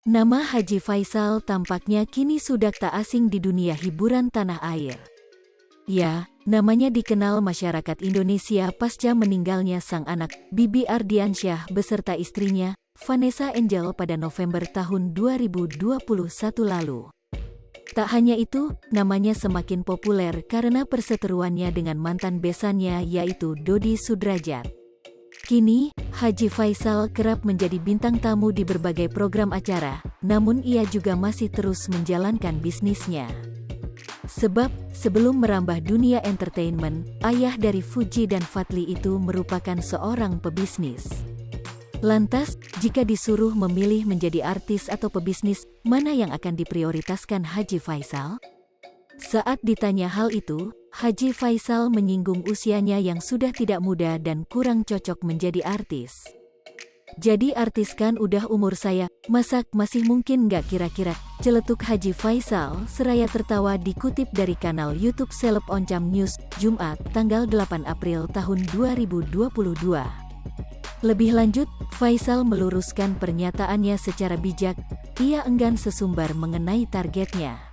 Nama Haji Faisal tampaknya kini sudah tak asing di dunia hiburan tanah air. Ya, namanya dikenal masyarakat Indonesia pasca meninggalnya sang anak, Bibi Ardiansyah beserta istrinya, Vanessa Angel pada November tahun 2021 lalu. Tak hanya itu, namanya semakin populer karena perseteruannya dengan mantan besannya yaitu Dodi Sudrajat. Kini, Haji Faisal kerap menjadi bintang tamu di berbagai program acara, namun ia juga masih terus menjalankan bisnisnya. Sebab, sebelum merambah dunia entertainment, ayah dari Fuji dan Fadly itu merupakan seorang pebisnis. Lantas, jika disuruh memilih menjadi artis atau pebisnis, mana yang akan diprioritaskan Haji Faisal? Saat ditanya hal itu, Haji Faisal menyinggung usianya yang sudah tidak muda dan kurang cocok menjadi artis. "Jadi artis kan udah umur saya, masa masih mungkin nggak kira-kira?" Celetuk Haji Faisal seraya tertawa dikutip dari kanal YouTube Seleb Oncam News, Jumat, tanggal 8 April tahun 2022. Lebih lanjut, Faisal meluruskan pernyataannya secara bijak, ia enggan sesumbar mengenai targetnya.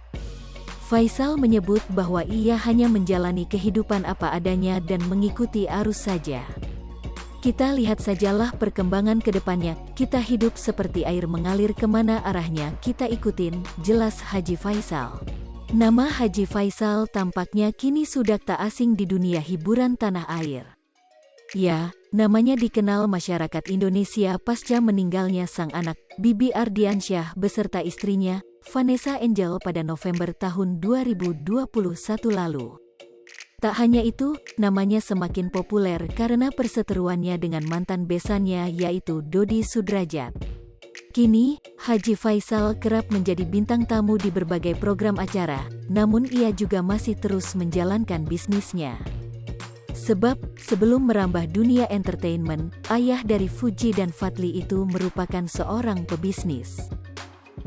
Faisal menyebut bahwa ia hanya menjalani kehidupan apa adanya dan mengikuti arus saja. "Kita lihat sajalah perkembangan ke depannya, kita hidup seperti air mengalir kemana arahnya kita ikutin," jelas Haji Faisal. Nama Haji Faisal tampaknya kini sudah tak asing di dunia hiburan tanah air. Ya, namanya dikenal masyarakat Indonesia pasca meninggalnya sang anak, Bibi Ardiansyah beserta istrinya, Vanessa Angel pada November tahun 2021 lalu. Tak hanya itu, namanya semakin populer karena perseteruannya dengan mantan besannya yaitu Dodi Sudrajat. Kini, Haji Faisal kerap menjadi bintang tamu di berbagai program acara, namun ia juga masih terus menjalankan bisnisnya. Sebab, sebelum merambah dunia entertainment, ayah dari Fuji dan Fadly itu merupakan seorang pebisnis.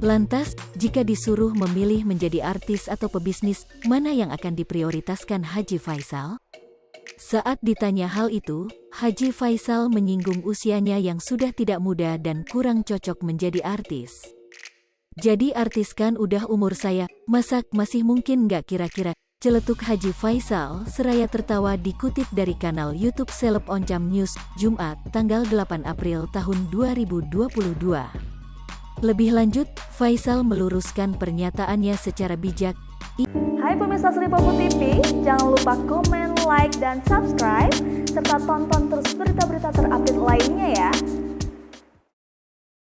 Lantas, jika disuruh memilih menjadi artis atau pebisnis, mana yang akan diprioritaskan Haji Faisal? Saat ditanya hal itu, Haji Faisal menyinggung usianya yang sudah tidak muda dan kurang cocok menjadi artis. "Jadi artis kan udah umur saya, masa masih mungkin nggak kira-kira?" Celetuk Haji Faisal seraya tertawa dikutip dari kanal YouTube Seleb Oncam News, Jumat, tanggal 8 April tahun 2022. Lebih lanjut, Faisal meluruskan pernyataannya secara bijak. Hai pemirsa Sri Popo TV, jangan lupa komen, like, dan subscribe, serta tonton terus berita-berita terupdate lainnya ya.